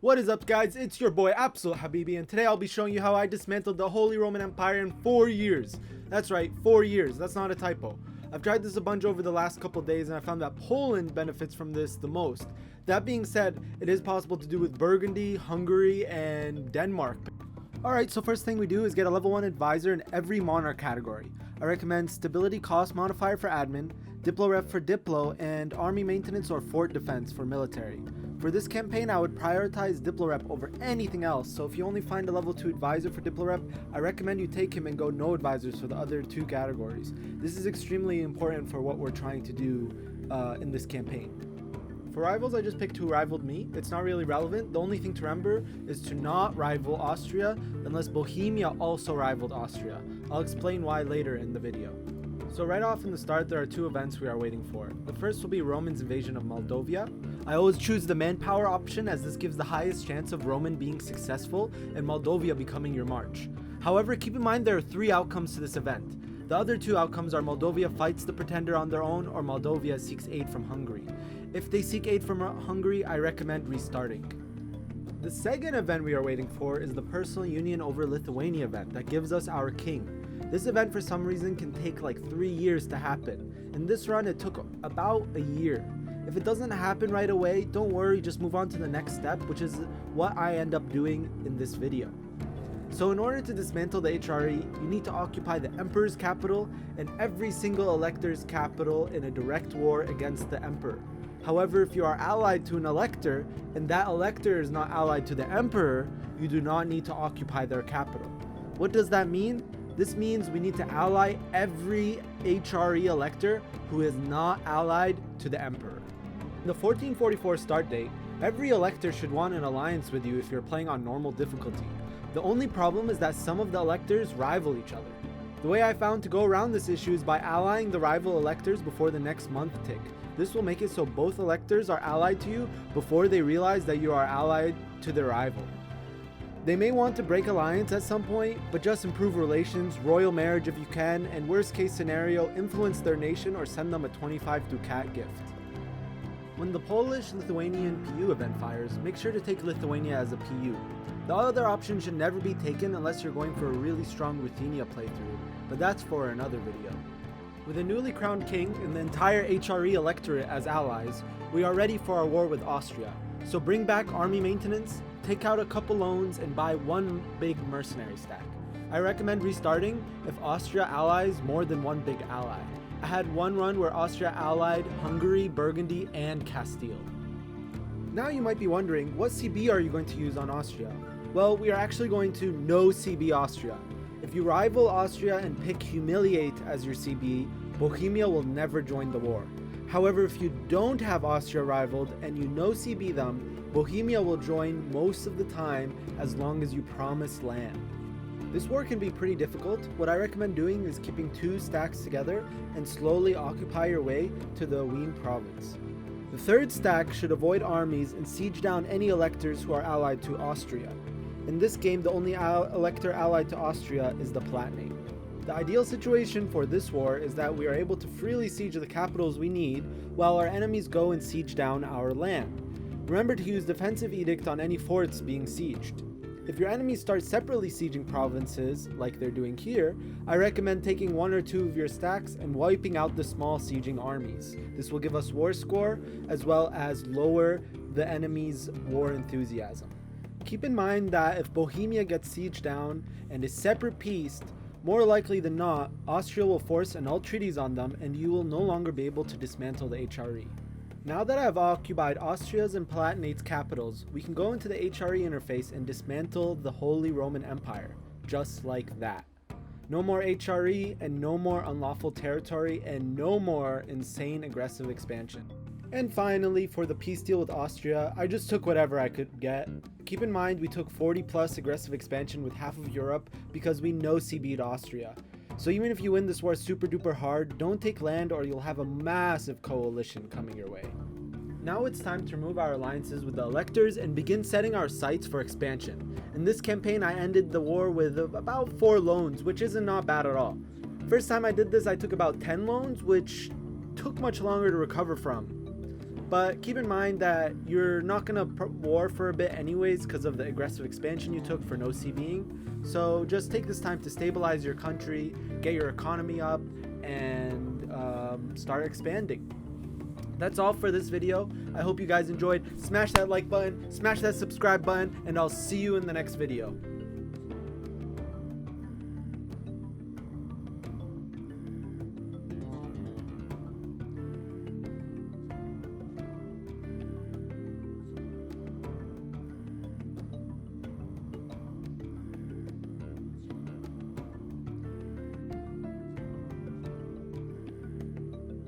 What is up, guys? It's your boy Absolute Habibi, and today I'll be showing you how I dismantled the Holy Roman Empire in 4 years. That's right, 4 years. That's not a typo. I've tried this a bunch over the last couple days, and I found that Poland benefits from this the most. That being said, it is possible to do with Burgundy, Hungary, and Denmark. Alright, so first thing we do is get a level 1 advisor in every monarch category. I recommend stability cost modifier for admin, diplo rep for diplo, and army maintenance or fort defense for military. For this campaign, I would prioritize diplo rep over anything else, so if you only find a level 2 advisor for diplo rep, I recommend you take him and go no advisors for the other 2 categories. This is extremely important for what we're trying to do in this campaign. For rivals, I just picked who rivaled me. It's not really relevant. The only thing to remember is to not rival Austria unless Bohemia also rivaled Austria. I'll explain why later in the video. So right off in the start, there are 2 events we are waiting for. The first will be Roman's invasion of Moldavia. I always choose the manpower option as this gives the highest chance of Roman being successful and Moldavia becoming your march. However, keep in mind there are 3 outcomes to this event. The other 2 outcomes are Moldavia fights the pretender on their own or Moldavia seeks aid from Hungary. If they seek aid from Hungary, I recommend restarting. The second event we are waiting for is the Personal Union over Lithuania event that gives us our king. This event for some reason can take like 3 years to happen. In this run it took about a year. If it doesn't happen right away, don't worry, just move on to the next step, which is what I end up doing in this video. So in order to dismantle the HRE, you need to occupy the Emperor's capital and every single elector's capital in a direct war against the Emperor. However, if you are allied to an elector and that elector is not allied to the Emperor, you do not need to occupy their capital. What does that mean? This means we need to ally every HRE elector who is not allied to the Emperor. In the 1444 start date, every elector should want an alliance with you if you're playing on normal difficulty. The only problem is that some of the electors rival each other. The way I found to go around this issue is by allying the rival electors before the next month tick. This will make it so both electors are allied to you before they realize that you are allied to their rival. They may want to break alliance at some point, but just improve relations, royal marriage if you can, and worst case scenario, influence their nation or send them a 25 ducat gift. When the Polish-Lithuanian PU event fires, make sure to take Lithuania as a PU. The other option should never be taken unless you're going for a really strong Ruthenia playthrough, but that's for another video. With a newly crowned king and the entire HRE electorate as allies, we are ready for our war with Austria. So bring back army maintenance, take out a couple loans, and buy 1 big mercenary stack. I recommend restarting if Austria allies more than 1 big ally. I had 1 run where Austria allied Hungary, Burgundy, and Castile. Now you might be wondering, what CB are you going to use on Austria? Well, we are actually going to no CB Austria. If you rival Austria and pick Humiliate as your CB, Bohemia will never join the war. However, if you don't have Austria rivaled and you no CB them, Bohemia will join most of the time as long as you promise land. This war can be pretty difficult. What I recommend doing is keeping 2 stacks together and slowly occupy your way to the Wien province. The 3rd stack should avoid armies and siege down any electors who are allied to Austria. In this game, the only elector allied to Austria is the Palatinate. The ideal situation for this war is that we are able to freely siege the capitals we need while our enemies go and siege down our land. Remember to use defensive edict on any forts being sieged. If your enemies start separately sieging provinces, like they're doing here, I recommend taking 1 or 2 of your stacks and wiping out the small sieging armies. This will give us war score, as well as lower the enemy's war enthusiasm. Keep in mind that if Bohemia gets sieged down and is separate pieced, more likely than not, Austria will force annul treaties on them and you will no longer be able to dismantle the HRE. Now that I have occupied Austria's and Palatinate's capitals, we can go into the HRE interface and dismantle the Holy Roman Empire, just like that. No more HRE and no more unlawful territory and no more insane aggressive expansion. And finally, for the peace deal with Austria, I just took whatever I could get. Keep in mind we took 40 plus aggressive expansion with half of Europe because we no CB'd Austria. So even if you win this war super duper hard, don't take land or you'll have a massive coalition coming your way. Now it's time to remove our alliances with the electors and begin setting our sights for expansion. In this campaign I ended the war with about 4 loans, which isn't not bad at all. First time I did this I took about 10 loans, which took much longer to recover from. But keep in mind that you're not going to war for a bit anyways because of the aggressive expansion you took for no sea being. So just take this time to stabilize your country, get your economy up, and start expanding. That's all for this video. I hope you guys enjoyed. Smash that like button, smash that subscribe button, and I'll see you in the next video.